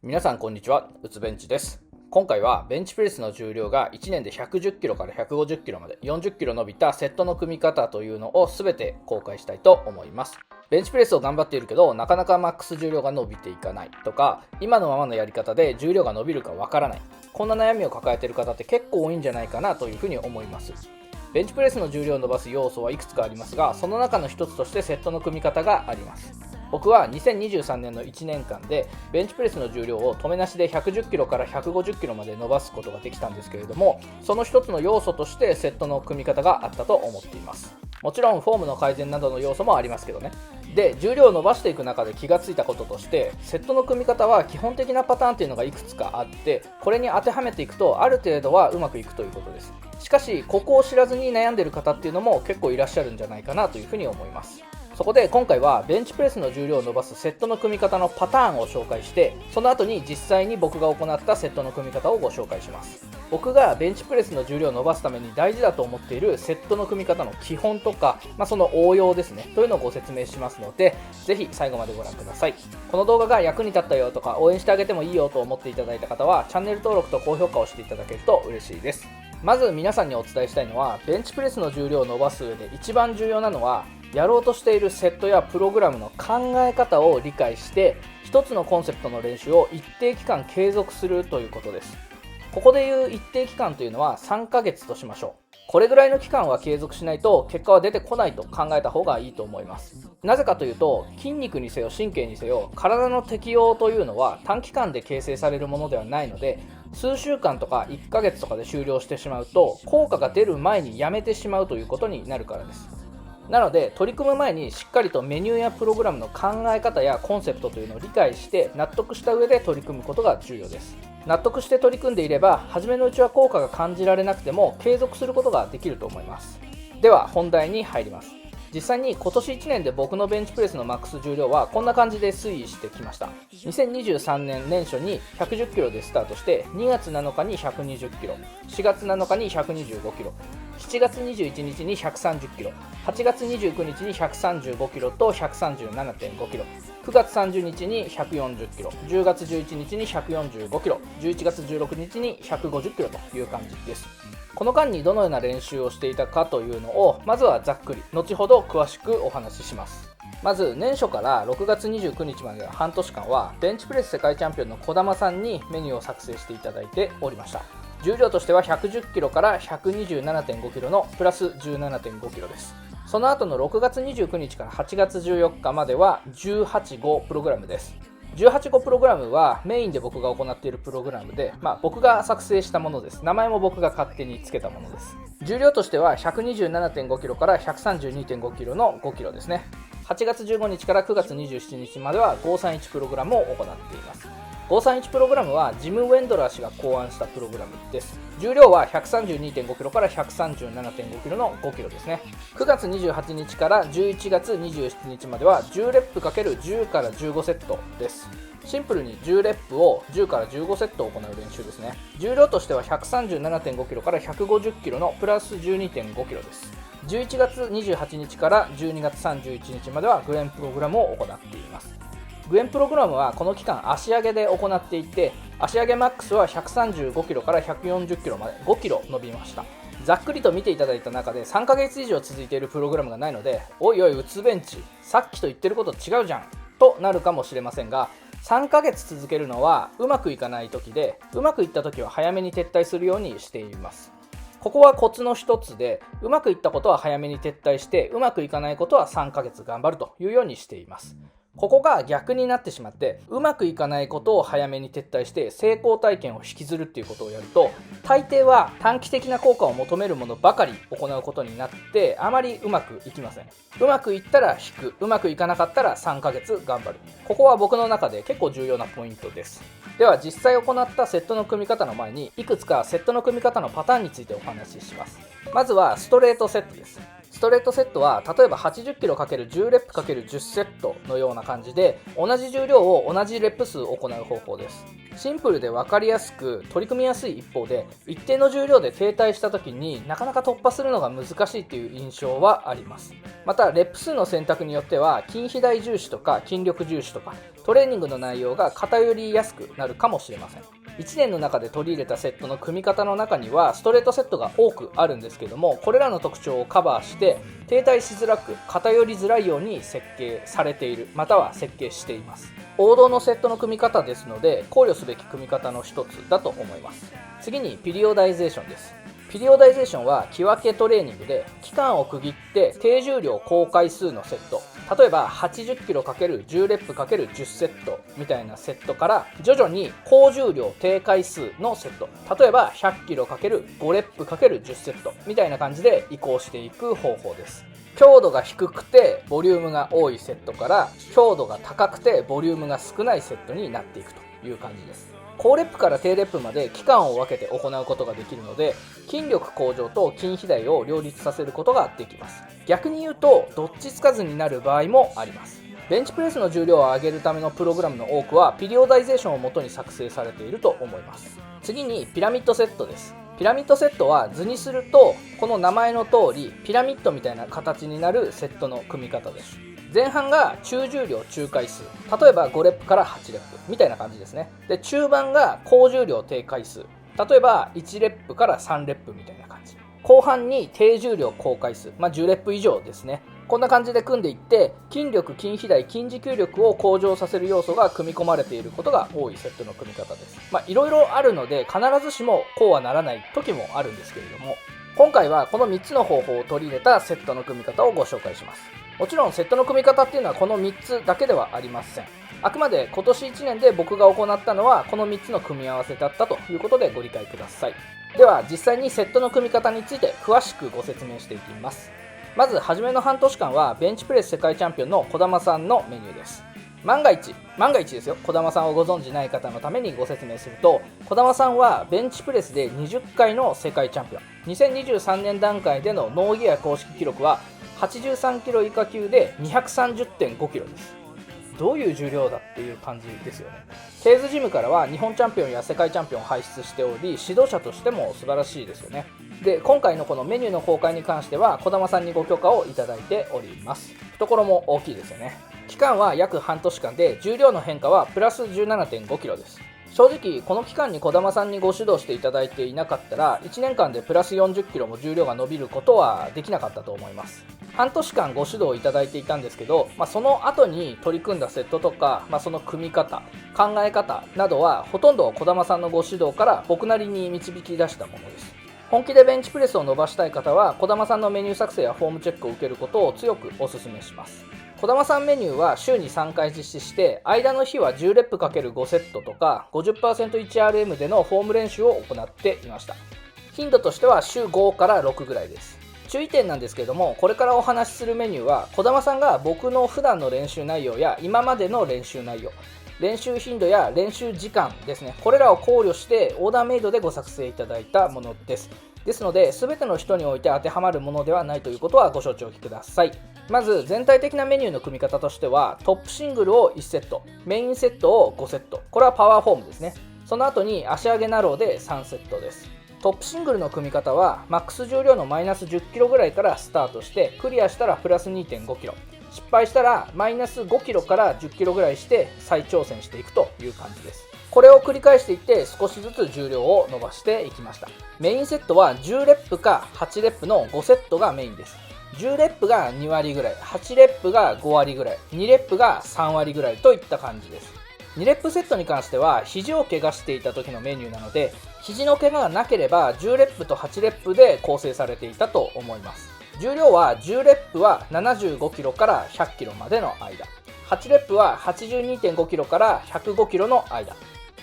皆さんこんにちは、うつベンチです。今回はベンチプレスの重量が1年で110キロから150キロまで40キロ伸びたセットの組み方というのを全て公開したいと思います。ベンチプレスを頑張っているけどなかなかマックス重量が伸びていかないとか、今のままのやり方で重量が伸びるかわからない、こんな悩みを抱えている方って結構多いんじゃないかなというふうに思います。ベンチプレスの重量を伸ばす要素はいくつかありますが、その中の一つとしてセットの組み方があります。僕は2023年の1年間でベンチプレスの重量を止めなしで110キロから150キロまで伸ばすことができたんですけれども、その一つの要素としてセットの組み方があったと思っています。もちろんフォームの改善などの要素もありますけどね。で、重量を伸ばしていく中で気がついたこととして、セットの組み方は基本的なパターンっていうのがいくつかあって、これに当てはめていくとある程度はうまくいくということです。しかしここを知らずに悩んでいる方っていうのも結構いらっしゃるんじゃないかなというふうに思います。そこで今回はベンチプレスの重量を伸ばすセットの組み方のパターンを紹介して、その後に実際に僕が行ったセットの組み方をご紹介します。僕がベンチプレスの重量を伸ばすために大事だと思っているセットの組み方の基本とか、その応用ですねというのをご説明しますので、ぜひ最後までご覧ください。この動画が役に立ったよとか応援してあげてもいいよと思っていただいた方はチャンネル登録と高評価をしていただけると嬉しいです。まず皆さんにお伝えしたいのは、ベンチプレスの重量を伸ばす上で一番重要なのは、やろうとしているセットやプログラムの考え方を理解して、一つのコンセプトの練習を一定期間継続するということです。ここでいう一定期間というのは3ヶ月としましょう。これぐらいの期間は継続しないと結果は出てこないと考えた方がいいと思います。なぜかというと、筋肉にせよ神経にせよ体の適応というのは短期間で形成されるものではないので、数週間とか1ヶ月とかで終了してしまうと効果が出る前にやめてしまうということになるからです。なので取り組む前にしっかりとメニューやプログラムの考え方やコンセプトというのを理解して納得した上で取り組むことが重要です。納得して取り組んでいれば初めのうちは効果が感じられなくても継続することができると思います。では本題に入ります。実際に今年1年で僕のベンチプレスのマックス重量はこんな感じで推移してきました。2023年年初に110キロでスタートして、2月7日に120キロ、4月7日に125キロ、7月21日に130キロ、8月29日に135キロと 137.5 キロ、9月30日に140キロ、10月11日に145キロ、11月16日に150キロという感じです。この間にどのような練習をしていたかというのをまずはざっくり後ほど詳しくお話しします。まず年初から6月29日までの半年間はベンチプレス世界チャンピオンの児玉さんにメニューを作成していただいておりました。重量としては110キロから127.5キロのプラス17.5キロです。その後の6月29日から8月14日までは18号プログラムです。18号プログラムはメインで僕が行っているプログラムで、僕が作成したものです。名前も僕が勝手につけたものです。重量としては 127.5 キロから 132.5 キロの5キロですね。8月15日から9月27日までは531プログラムを行っています。531プログラムはジム・ウェンドラー氏が考案したプログラムです。重量は 132.5 キロから 137.5 キロの5キロですね。9月28日から11月27日までは10レップ ×10 から15セットです。シンプルに10レップを10から15セット行う練習ですね。重量としては 137.5 キロから150キロのプラス 12.5 キロです。11月28日から12月31日まではグレンプログラムを行っています。グレンプログラムはこの期間足上げで行っていて、足上げマックスは135キロから140キロまで5キロ伸びました。ざっくりと見ていただいた中で3ヶ月以上続いているプログラムがないので、おいおいうつベンチさっきと言ってること違うじゃんとなるかもしれませんが、3ヶ月続けるのはうまくいかない時で、うまくいった時は早めに撤退するようにしています。ここはコツの一つで、うまくいったことは早めに撤退して、うまくいかないことは3ヶ月頑張るというようにしています。ここが逆になってしまって、うまくいかないことを早めに撤退して成功体験を引きずるっていうことをやると、大抵は短期的な効果を求めるものばかり行うことになって、あまりうまくいきません。うまくいったら引く、うまくいかなかったら3ヶ月頑張る。ここは僕の中で結構重要なポイントです。では実際行ったセットの組み方の前に、いくつかセットの組み方のパターンについてお話しします。まずはストレートセットです。ストレートセットは例えば80キロ ×10 レップ ×10 セットのような感じで、同じ重量を同じレップ数を行う方法です。シンプルで分かりやすく取り組みやすい一方で、一定の重量で停滞した時になかなか突破するのが難しいという印象はあります。またレップ数の選択によっては筋肥大重視とか筋力重視とかトレーニングの内容が偏りやすくなるかもしれません。1年の中で取り入れたセットの組み方の中にはストレートセットが多くあるんですけども、これらの特徴をカバーして停滞しづらく偏りづらいように設計されている、または設計しています。王道のセットの組み方ですので考慮すべき組み方の一つだと思います。次にピリオダイゼーションです。ピリオダイゼーションは木分けトレーニングで期間を区切って低重量高回数のセット、例えば 80kg×10 レップ ×10 セットみたいなセットから徐々に高重量低回数のセット、例えば 100kg×5 レップ ×10 セットみたいな感じで移行していく方法です。強度が低くてボリュームが多いセットから強度が高くてボリュームが少ないセットになっていくという感じです。高レップから低レップまで期間を分けて行うことができるので、筋力向上と筋肥大を両立させることができます。逆に言うとどっちつかずになる場合もあります。ベンチプレスの重量を上げるためのプログラムの多くはピリオダイゼーションをもとに作成されていると思います。次にピラミッドセットです。ピラミッドセットは図にするとこの名前の通りピラミッドみたいな形になるセットの組み方です。前半が中重量中回数、例えば5レップから8レップみたいな感じですね。で中盤が高重量低回数、例えば1レップから3レップみたいな感じ。後半に低重量高回数、10レップ以上ですね。こんな感じで組んでいって筋力筋肥大筋持久力を向上させる要素が組み込まれていることが多いセットの組み方です。いろいろあるので必ずしもこうはならない時もあるんですけれども、今回はこの3つの方法を取り入れたセットの組み方をご紹介します。もちろんセットの組み方っていうのはこの3つだけではありません。あくまで今年1年で僕が行ったのはこの3つの組み合わせだったということでご理解ください。では実際にセットの組み方について詳しくご説明していきます。まず初めの半年間はベンチプレス世界チャンピオンの児玉さんのメニューです。万が一ですよ、児玉さんをご存じない方のためにご説明すると、児玉さんはベンチプレスで20回の世界チャンピオン、2023年段階でのノーギア公式記録は83キロ以下級で 230.5 キロです。どういう重量だっていう感じですよね。ケーズジムからは日本チャンピオンや世界チャンピオンを輩出しており、指導者としても素晴らしいですよね。で今回のこのメニューの公開に関しては児玉さんにご許可をいただいております。懐も大きいですよね。期間は約半年間で重量の変化はプラス 17.5 キロです。正直この期間に児玉さんにご指導していただいていなかったら1年間でプラス40キロも重量が伸びることはできなかったと思います。半年間ご指導いただいていたんですけど、その後に取り組んだセットとか、その組み方考え方などはほとんど児玉さんのご指導から僕なりに導き出したものです。本気でベンチプレスを伸ばしたい方は児玉さんのメニュー作成やフォームチェックを受けることを強くお勧めします。児玉さんメニューは週に3回実施して、間の日は10レップ ×5 セットとか 50%1RM でのフォーム練習を行っていました。頻度としては週5から6ぐらいです。注意点なんですけれども、これからお話しするメニューは児玉さんが僕の普段の練習内容や今までの練習内容、練習頻度や練習時間ですね、これらを考慮してオーダーメイドでご作成いただいたものです。ですので全ての人において当てはまるものではないということはご承知おきください。まず全体的なメニューの組み方としては、トップシングルを1セット、メインセットを5セット、これはパワーフォームですね。その後に足上げナローで3セットです。トップシングルの組み方はマックス重量のマイナス10キロぐらいからスタートして、クリアしたらプラス 2.5 キロ、失敗したらマイナス5キロから10キロぐらいして再挑戦していくという感じです。これを繰り返していって少しずつ重量を伸ばしていきました。メインセットは10レップか8レップの5セットがメインです。10レップが2割ぐらい、8レップが5割ぐらい、2レップが3割ぐらいといった感じです。2レップセットに関しては肘を怪我していた時のメニューなので、肘の怪我がなければ10レップと8レップで構成されていたと思います。重量は10レップは75キロから100キロまでの間、8レップは 82.5 キロから105キロの間、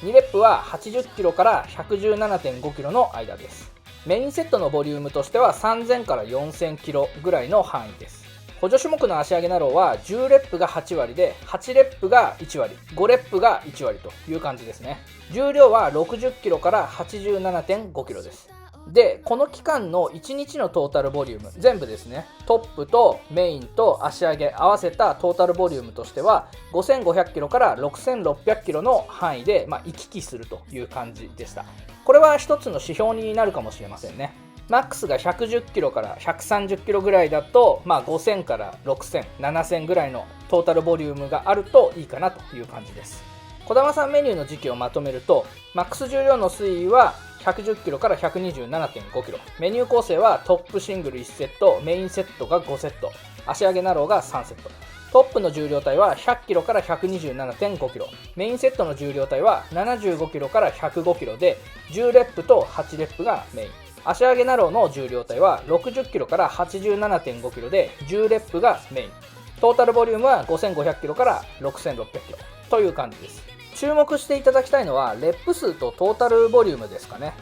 2レップは80キロから 117.5 キロの間です。メインセットのボリュームとしては3000から4000キロぐらいの範囲です。補助種目の足上げナローは10レップが8割で、8レップが1割、5レップが1割という感じですね。重量は60キロから 87.5 キロです。で、この期間の1日のトータルボリューム、全部ですね、トップとメインと足上げ合わせたトータルボリュームとしては5500キロから6600キロの範囲で、行き来するという感じでした。これは一つの指標になるかもしれませんね。マックスが110キロから130キロぐらいだと、5000から6000、7000ぐらいのトータルボリュームがあるといいかなという感じです。児玉さんメニューの時期をまとめると、マックス重量の推移は110キロから 127.5 キロ、メニュー構成はトップシングル1セット、メインセットが5セット、足上げナローが3セット、トップの重量帯は100キロから 127.5 キロ、メインセットの重量帯は75キロから105キロで、10レップと8レップがメイン。足上げナローの重量帯は60キロから 87.5 キロで、10レップがメイン。トータルボリュームは5500キロから6600キロという感じです。注目していただきたいのはレップ数とトータルボリュームですかね。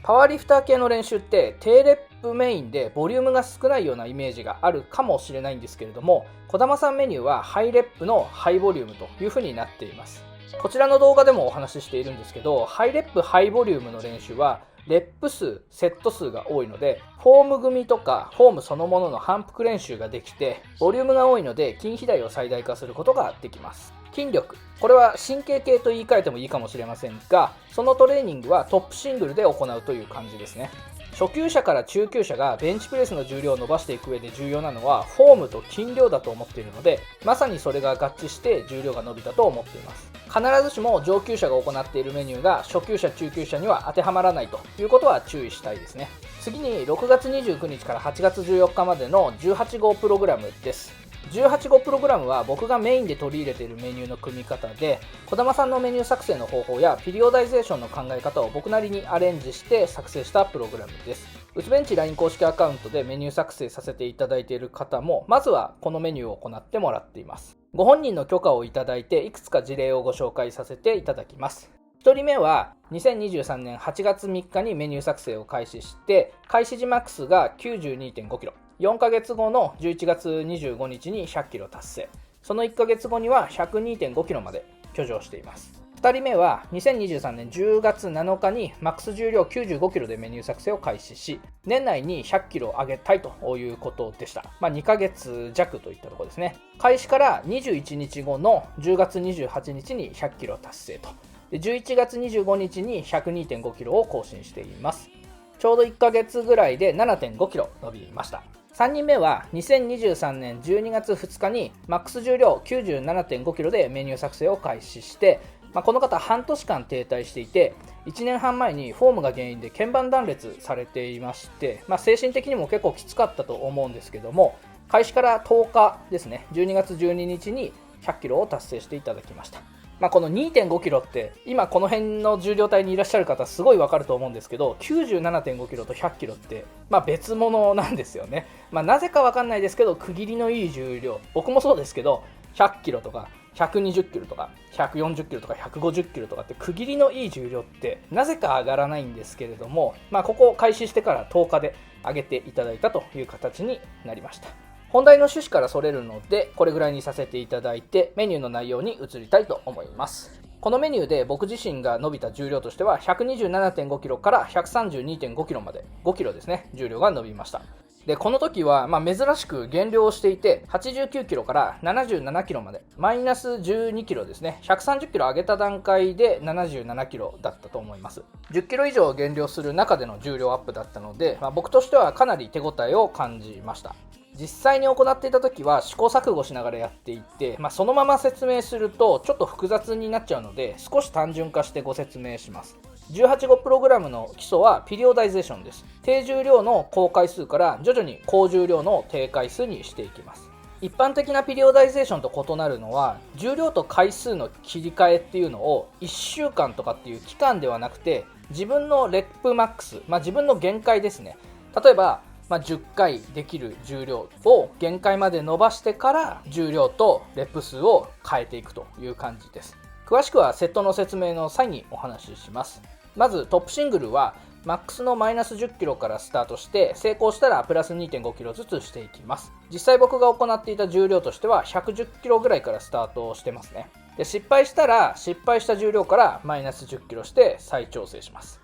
パワーリフター系の練習って低レップメインでボリュームが少ないようなイメージがあるかもしれないんですけれども、児玉さんメニューはハイレップのハイボリュームという風になっています。こちらの動画でもお話ししているんですけど、ハイレップハイボリュームの練習はレップ数、セット数が多いので、フォーム組とかフォームそのものの反復練習ができて、ボリュームが多いので筋肥大を最大化することができます。筋力、これは神経系と言い換えてもいいかもしれませんが、そのトレーニングはトップシングルで行うという感じですね。初級者から中級者がベンチプレスの重量を伸ばしていく上で重要なのはフォームと筋量だと思っているので、まさにそれが合致して重量が伸びたと思っています。必ずしも上級者が行っているメニューが初級者中級者には当てはまらないということは注意したいですね。次に6月29日から8月14日までの18号プログラムです。18号プログラムは僕がメインで取り入れているメニューの組み方で、児玉さんのメニュー作成の方法やピリオダイゼーションの考え方を僕なりにアレンジして作成したプログラムです。うつベンチ LINE 公式アカウントでメニュー作成させていただいている方も、まずはこのメニューを行ってもらっています。ご本人の許可をいただいていくつか事例をご紹介させていただきます。1人目は2023年8月3日にメニュー作成を開始して、開始時マックスが 92.5 キロ、4ヶ月後の11月25日に100キロ達成、その1ヶ月後には 102.5 キロまで挙上しています。2人目は2023年10月7日にマックス重量95キロでメニュー作成を開始し、年内に100キロ上げたいということでした。2ヶ月弱といったところですね。開始から21日後の10月28日に100キロ達成と。11月25日に 102.5 キロを更新しています。ちょうど1ヶ月ぐらいで 7.5 キロ伸びました。3人目は2023年12月2日にマックス重量 97.5 キロでメニュー作成を開始して、この方半年間停滞していて、1年半前にフォームが原因で腱板断裂されていまして、精神的にも結構きつかったと思うんですけども、開始から10日ですね、12月12日に100キロを達成していただきました。この 2.5 キロって今この辺の重量帯にいらっしゃる方すごいわかると思うんですけど、 97.5 キロと100キロって別物なんですよね。なぜかわかんないですけど区切りのいい重量、僕もそうですけど100キロとか120キロとか140キロとか150キロとかって区切りのいい重量ってなぜか上がらないんですけれども、ここを開始してから10日で上げていただいたという形になりました。本題の趣旨からそれるのでこれぐらいにさせていただいて、メニューの内容に移りたいと思います。このメニューで僕自身が伸びた重量としては 127.5 キロから 132.5 キロまで5キロですね、重量が伸びました。でこの時は珍しく減量をしていて、89キロから77キロまでマイナス12キロですね、130キロ上げた段階で77キロだったと思います。10キロ以上減量する中での重量アップだったので、僕としてはかなり手応えを感じました。実際に行っていた時は試行錯誤しながらやっていて、そのまま説明するとちょっと複雑になっちゃうので、少し単純化してご説明します。18号プログラムの基礎はピリオダイゼーションです。低重量の高回数から徐々に高重量の低回数にしていきます。一般的なピリオダイゼーションと異なるのは、重量と回数の切り替えっていうのを1週間とかっていう期間ではなくて、自分のレップマックス、自分の限界ですね。例えば10回できる重量を限界まで伸ばしてから重量とレップ数を変えていくという感じです。詳しくはセットの説明の際にお話しします。まずトップシングルはマックスのマイナス10キロからスタートして、成功したらプラス 2.5 キロずつしていきます。実際僕が行っていた重量としては110キロぐらいからスタートしてますね。で失敗したら失敗した重量からマイナス10キロして再調整します。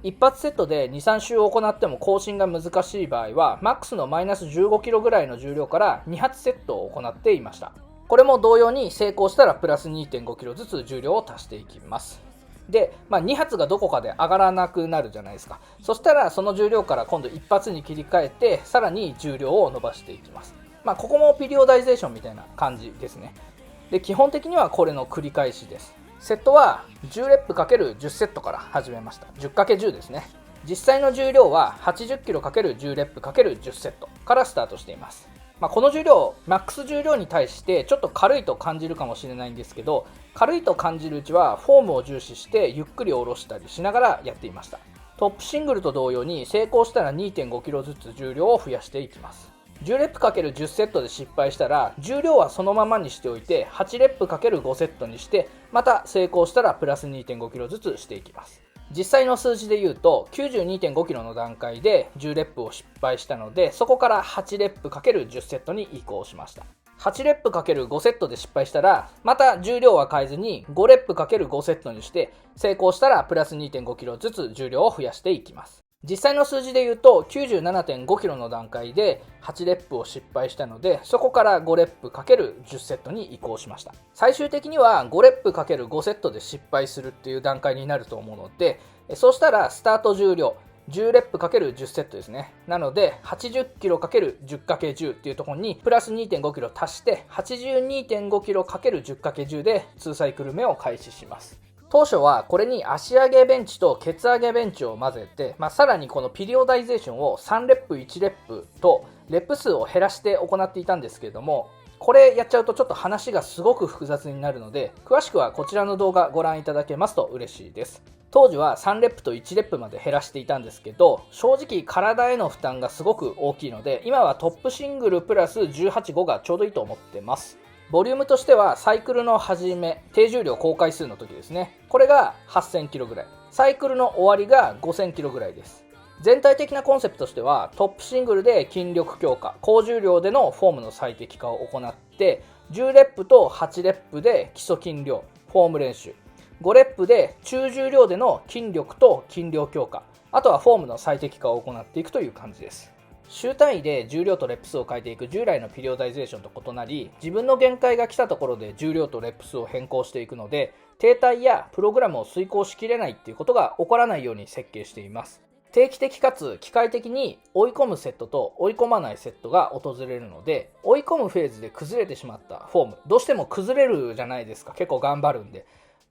一発セットで 2,3 週行っても更新が難しい場合は、マックスのマイナス15キロぐらいの重量から2発セットを行っていました。これも同様に成功したらプラス 2.5 キロずつ重量を足していきます。で、2発がどこかで上がらなくなるじゃないですか。そしたらその重量から今度1発に切り替えて、さらに重量を伸ばしていきます。ここもピリオダイゼーションみたいな感じですね。で、基本的にはこれの繰り返しです。セットは10レップ ×10 セットから始めました。10×10 ですね。実際の重量は 80kg×10 レップ ×10 セットからスタートしています。この重量、マックス重量に対してちょっと軽いと感じるかもしれないんですけど、軽いと感じるうちはフォームを重視してゆっくり下ろしたりしながらやっていました。トップシングルと同様に成功したら 2.5kg ずつ重量を増やしていきます。10レップ ×10 セットで失敗したら重量はそのままにしておいて8レップ ×5 セットにして、また成功したらプラス 2.5kg ずつしていきます。実際の数字で言うと 92.5kg の段階で10レップを失敗したので、そこから8レップ ×10 セットに移行しました。8レップ ×5 セットで失敗したらまた重量は変えずに5レップ ×5 セットにして、成功したらプラス 2.5kg ずつ重量を増やしていきます。実際の数字で言うと 97.5kg の段階で8レップを失敗したので、そこから5レップ ×10 セットに移行しました。最終的には5レップ ×5 セットで失敗するっていう段階になると思うので、そうしたらスタート重量10レップ ×10 セットですね。なので 80kg×10×10 っていうところにプラス 2.5kg 足して 82.5kg×10×10 で2サイクル目を開始します。当初はこれに足上げベンチとケツ上げベンチを混ぜて、さらにこのピリオダイゼーションを3レップ1レップとレップ数を減らして行っていたんですけれども、これやっちゃうとちょっと話がすごく複雑になるので、詳しくはこちらの動画ご覧いただけますと嬉しいです。当時は3レップと1レップまで減らしていたんですけど、正直体への負担がすごく大きいので、今はトップシングルプラス18、5がちょうどいいと思ってます。ボリュームとしてはサイクルの始め、低重量高回数の時ですね。これが 8000kg ぐらい。サイクルの終わりが 5000kg ぐらいです。全体的なコンセプトとしては、トップシングルで筋力強化、高重量でのフォームの最適化を行って、10レップと8レップで基礎筋量、フォーム練習、5レップで中重量での筋力と筋量強化、あとはフォームの最適化を行っていくという感じです。週単位で重量とレップ数を変えていく従来のピリオダイゼーションと異なり、自分の限界が来たところで重量とレップ数を変更していくので、停滞やプログラムを遂行しきれないっていうことが起こらないように設計しています。定期的かつ機械的に追い込むセットと追い込まないセットが訪れるので、追い込むフェーズで崩れてしまったフォーム、どうしても崩れるじゃないですか。結構頑張るんで、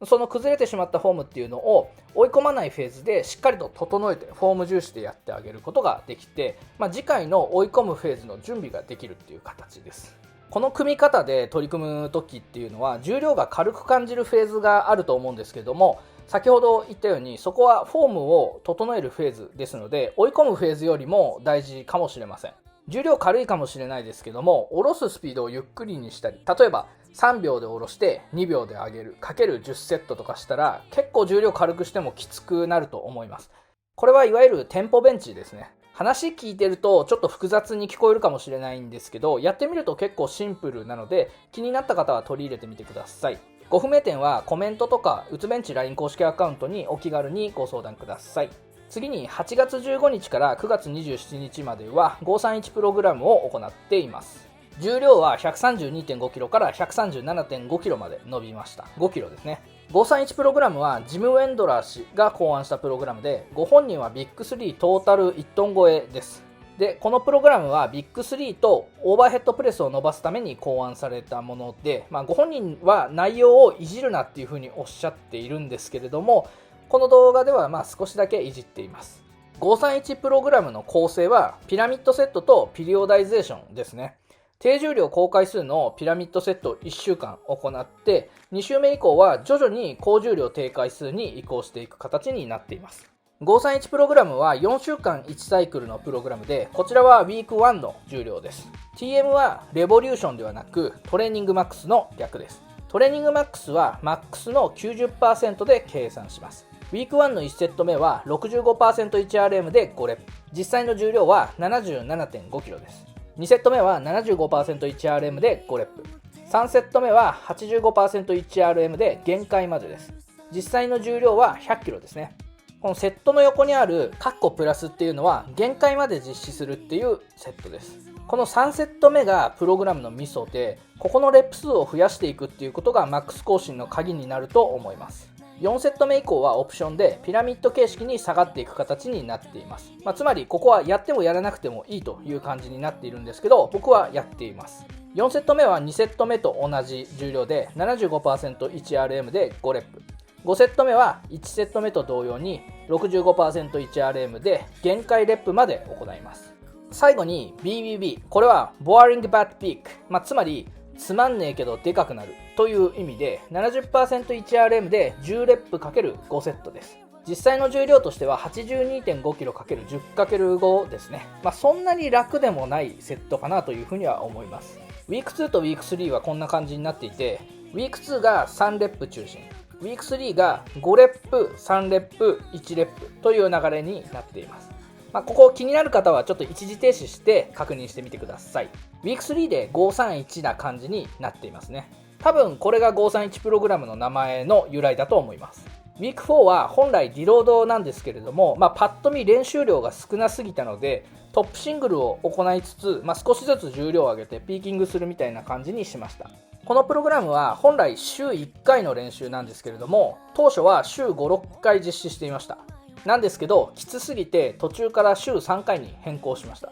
その崩れてしまったフォームっていうのを追い込まないフェーズでしっかりと整えてフォーム重視でやってあげることができて、次回の追い込むフェーズの準備ができるっていう形です。この組み方で取り組む時っていうのは重量が軽く感じるフェーズがあると思うんですけども、先ほど言ったようにそこはフォームを整えるフェーズですので、追い込むフェーズよりも大事かもしれません。重量軽いかもしれないですけども、下ろすスピードをゆっくりにしたり、例えば3秒で下ろして2秒で上げるかける10セットとかしたら、結構重量軽くしてもきつくなると思います。これはいわゆるテンポベンチですね。話聞いてるとちょっと複雑に聞こえるかもしれないんですけど、やってみると結構シンプルなので、気になった方は取り入れてみてください。ご不明点はコメントとかうつベンチ LINE 公式アカウントにお気軽にご相談ください。次に8月15日から9月27日までは531プログラムを行っています。重量は 132.5kg から 137.5kg まで伸びました。5kgですね。531プログラムはジム・ウェンドラー氏が考案したプログラムで、ご本人はビッグ3トータル1トン超えです。で、このプログラムはビッグ3とオーバーヘッドプレスを伸ばすために考案されたもので、ご本人は内容をいじるなっていうふうにおっしゃっているんですけれども、この動画では少しだけいじっています。531プログラムの構成はピラミッドセットとピリオダイゼーションですね。低重量高回数のピラミッドセット1週間行って、2週目以降は徐々に高重量低回数に移行していく形になっています。531プログラムは4週間1サイクルのプログラムで、こちらはウィーク1の重量です。TM はレボリューションではなくトレーニングマックスの略です。トレーニングマックスはマックスの 90% で計算します。ウィーク1の1セット目は 65%1RM で5レップ。実際の重量は 77.5kg です。2セット目は 75%1RM で5レップ。3セット目は 85%1RM で限界までです。実際の重量は 100kg ですね。このセットの横にあるカッコプラスっていうのは限界まで実施するっていうセットです。この3セット目がプログラムのミソで、ここのレップ数を増やしていくっていうことがマックス更新の鍵になると思います。4セット目以降はオプションでピラミッド形式に下がっていく形になっています。つまりここはやってもやらなくてもいいという感じになっているんですけど、僕はやっています。4セット目は2セット目と同じ重量で 75%1RM で5レップ。5セット目は1セット目と同様に 65%1RM で限界レップまで行います。最後に BBB、 これは Boring But Big、つまりつまんねえけどでかくなるという意味で 70%1RM で10レップ ×5 セットです。実際の重量としては 82.5kg×10×5 ですね。そんなに楽でもないセットかなというふうには思います。ウィーク2とウィーク3はこんな感じになっていて、ウィーク2が3レップ中心、ウィーク3が5レップ、3レップ、1レップという流れになっています。ここ気になる方はちょっと一時停止して確認してみてください。ウィーク3で531な感じになっていますね。多分これが531プログラムの名前の由来だと思います。ウィーク4は本来リロードなんですけれども、パッと見練習量が少なすぎたのでトップシングルを行いつつ、少しずつ重量を上げてピーキングするみたいな感じにしました。このプログラムは本来週1回の練習なんですけれども、当初は週5、6回実施していました。なんですけどきつすぎて途中から週3回に変更しました。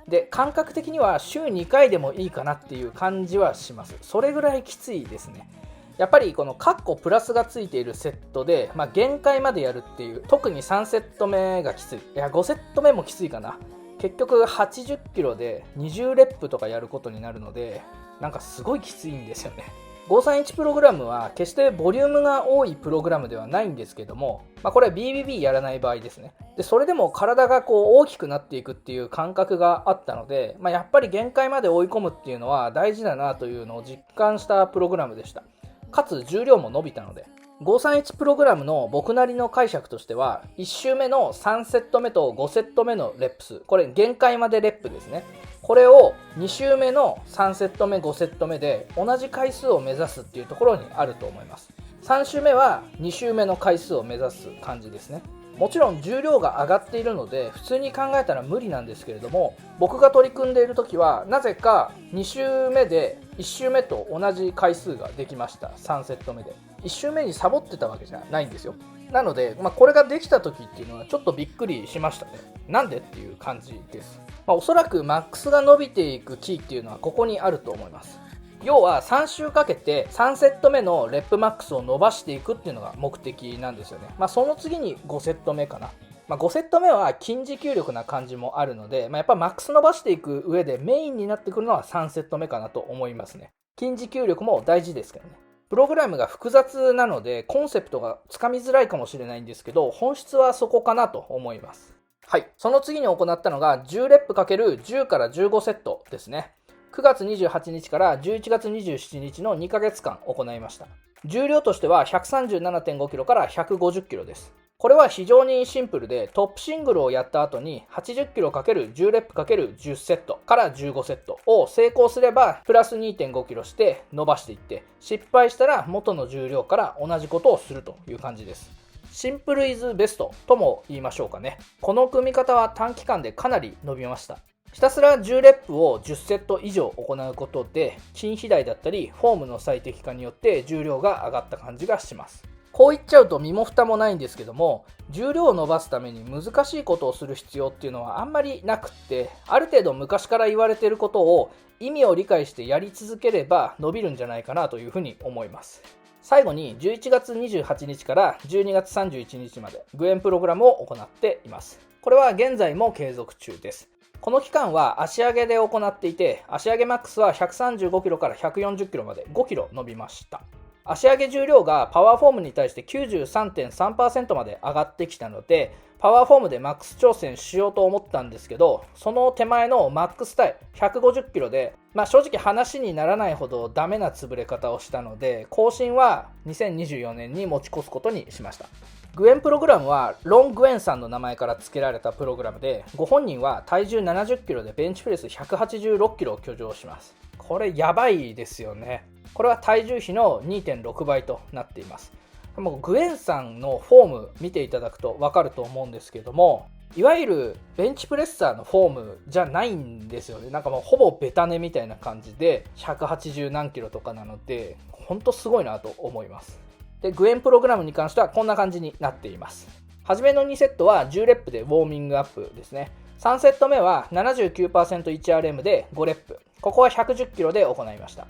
で、感覚的には週2回でもいいかなっていう感じはします。それぐらいきついですね。やっぱりこのカッコプラスがついているセットで、限界までやるっていう、特に3セット目がきつい。5セット目もきついかな。結局80キロで20レップとかやることになるので、すごいきついんですよね。531プログラムは決してボリュームが多いプログラムではないんですけども、これは BBB やらない場合ですね。で、それでも体が大きくなっていくっていう感覚があったので、やっぱり限界まで追い込むっていうのは大事だなというのを実感したプログラムでした。かつ重量も伸びたので、531プログラムの僕なりの解釈としては、1周目の3セット目と5セット目のレップ数、これ限界までレップですね。これを2周目の3セット目、5セット目で同じ回数を目指すっていうところにあると思います。3周目は2周目の回数を目指す感じですね。もちろん重量が上がっているので普通に考えたら無理なんですけれども、僕が取り組んでいる時はなぜか2周目で1周目と同じ回数ができました。3セット目で1周目にサボってたわけじゃないんですよ。なので、これができた時っていうのはちょっとびっくりしましたね。なんでっていう感じです。おそらくマックスが伸びていくキーっていうのはここにあると思います。要は3週かけて3セット目のレップマックスを伸ばしていくっていうのが目的なんですよね。その次に5セット目かな。5セット目は筋持久力な感じもあるので、やっぱマックス伸ばしていく上でメインになってくるのは3セット目かなと思いますね。筋持久力も大事ですけどね。プログラムが複雑なのでコンセプトがつかみづらいかもしれないんですけど、本質はそこかなと思います。はい、その次に行ったのが10レップ ×10 から15セットですね。9月28日から11月27日の2ヶ月間行いました。重量としては 137.5kg から 150kg です。これは非常にシンプルで、トップシングルをやった後に 80kg×10 レップ ×10 セットから15セットを成功すればプラス 2.5kg して伸ばしていって、失敗したら元の重量から同じことをするという感じです。シンプルイズベストとも言いましょうかね。この組み方は短期間でかなり伸びました。ひたすら10レップを10セット以上行うことで筋肥大だったりフォームの最適化によって重量が上がった感じがします。こう言っちゃうと身も蓋もないんですけども、重量を伸ばすために難しいことをする必要っていうのはあんまりなくって、ある程度昔から言われていることを意味を理解してやり続ければ伸びるんじゃないかなというふうに思います。最後に11月28日から12月31日までグエンプログラムを行っています。これは現在も継続中です。この期間は足上げで行っていて、足上げマックスは 135kg から 140kg まで 5kg 伸びました。足上げ重量がパワーフォームに対して 93.3% まで上がってきたので、パワーフォームでマックス挑戦しようと思ったんですけど、その手前のマックスタイ 150kg で、正直話にならないほどダメな潰れ方をしたので、更新は2024年に持ち越すことにしました。グエンプログラムはロン・グエンさんの名前から付けられたプログラムで、ご本人は体重 70kg でベンチプレス 186kg を挙上します。これやばいですよね。これは体重比の 2.6 倍となっています。もうグエンさんのフォーム見ていただくと分かると思うんですけども、いわゆるベンチプレッサーのフォームじゃないんですよね。もうほぼベタ寝みたいな感じで180何キロとかなので、ほんとすごいなと思います。で、グエンプログラムに関してはこんな感じになっています。初めの2セットは10レップでウォーミングアップですね。3セット目は 79%1RM で5レップ。ここは110キロで行いました。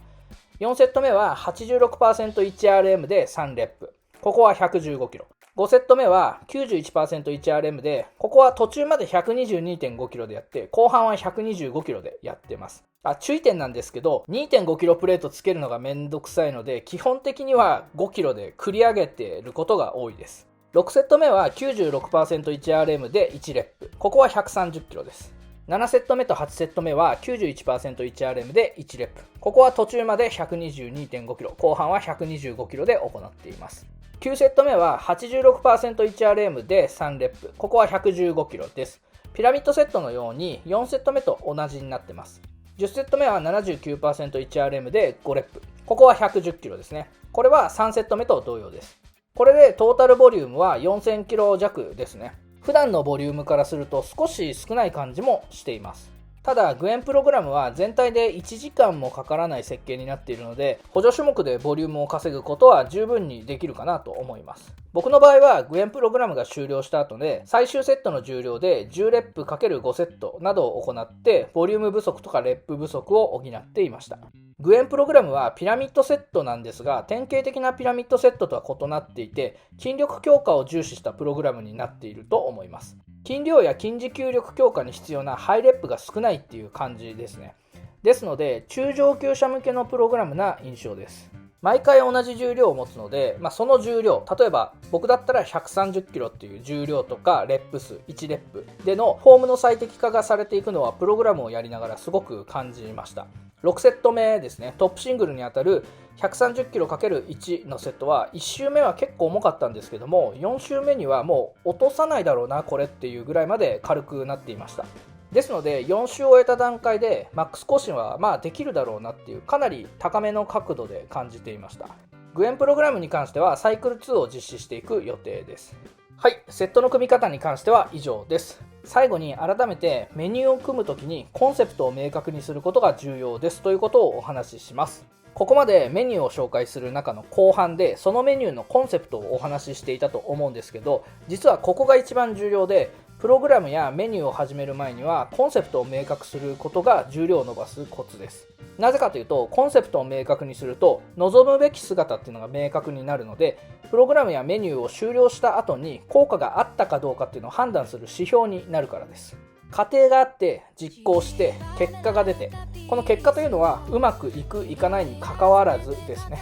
4セット目は 86%1RM で3レップ。ここは115キロ。5セット目は 91%1RM で、ここは途中まで 122.5 キロでやって、後半は125キロでやってます。注意点なんですけど、2.5 キロプレートつけるのがめんどくさいので、基本的には5キロで繰り上げていることが多いです。6セット目は 96%1RM で1レップ。ここは130キロです。7セット目と8セット目は 91%1RM で1レップ。ここは途中まで 122.5 キロ、後半は125キロで行っています。9セット目は 86%1RM で3レップ。ここは115キロです。ピラミッドセットのように4セット目と同じになってます。10セット目は 79%1RM で5レップ。ここは110キロですね。これは3セット目と同様です。これでトータルボリュームは4000キロ弱ですね。普段のボリュームからすると少し少ない感じもしています。ただグエンプログラムは全体で1時間もかからない設計になっているので、補助種目でボリュームを稼ぐことは十分にできるかなと思います。僕の場合はグエンプログラムが終了した後で最終セットの重量で10レップ ×5 セットなどを行ってボリューム不足とかレップ不足を補っていました。グエンプログラムはピラミッドセットなんですが、典型的なピラミッドセットとは異なっていて、筋力強化を重視したプログラムになっていると思います。筋量や筋持久力強化に必要なハイレップが少ないっていう感じですね。ですので中上級者向けのプログラムな印象です。毎回同じ重量を持つので、その重量、例えば僕だったら130キロっていう重量とかレップ数1レップでのフォームの最適化がされていくのはプログラムをやりながらすごく感じました。6セット目ですね、トップシングルにあたる130キロ ×1 のセットは1周目は結構重かったんですけども、4周目にはもう落とさないだろうなこれっていうぐらいまで軽くなっていました。ですので4周を終えた段階でマックス更新はできるだろうなっていうかなり高めの角度で感じていました。グエンプログラムに関してはサイクル2を実施していく予定です。はい、セットの組み方に関しては以上です。最後に改めてメニューを組むときにコンセプトを明確にすることが重要ですということをお話しします。ここまでメニューを紹介する中の後半でそのメニューのコンセプトをお話ししていたと思うんですけど、実はここが一番重要で、プログラムやメニューを始める前にはコンセプトを明確することが重量を伸ばすコツです。なぜかというと、コンセプトを明確にすると望むべき姿っていうのが明確になるので、プログラムやメニューを終了した後に効果があったかどうかっていうのを判断する指標になるからです。過程があって実行して結果が出て、この結果というのはうまくいくいかないに関わらずですね、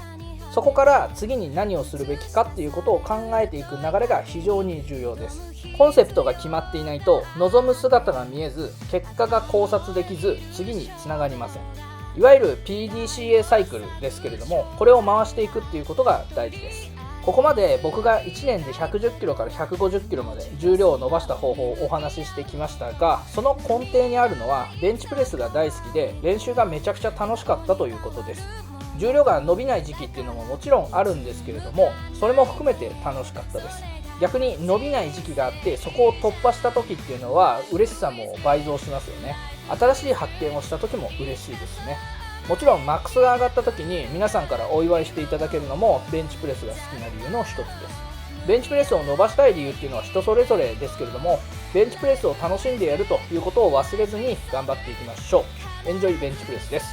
そこから次に何をするべきかっていうことを考えていく流れが非常に重要です。コンセプトが決まっていないと望む姿が見えず、結果が考察できず次につながりません。いわゆる PDCA サイクルですけれども、これを回していくっていうことが大事です。ここまで僕が1年で110キロから150キロまで重量を伸ばした方法をお話ししてきましたが、その根底にあるのはベンチプレスが大好きで練習がめちゃくちゃ楽しかったということです。重量が伸びない時期っていうのももちろんあるんですけれども、それも含めて楽しかったです。逆に伸びない時期があってそこを突破した時っていうのは嬉しさも倍増しますよね。新しい発見をした時も嬉しいですね。もちろんマックスが上がった時に皆さんからお祝いしていただけるのもベンチプレスが好きな理由の一つです。ベンチプレスを伸ばしたい理由っていうのは人それぞれですけれども、ベンチプレスを楽しんでやるということを忘れずに頑張っていきましょう。エンジョイベンチプレスです。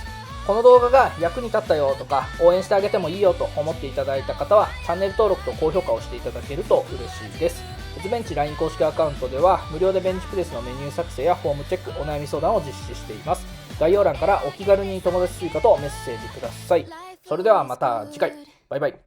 この動画が役に立ったよとか応援してあげてもいいよと思っていただいた方はチャンネル登録と高評価をしていただけると嬉しいです。別ベンチ LINE 公式アカウントでは無料でベンチプレスのメニュー作成やフォームチェック、お悩み相談を実施しています。概要欄からお気軽に友達追加とメッセージください。それではまた次回。バイバイ。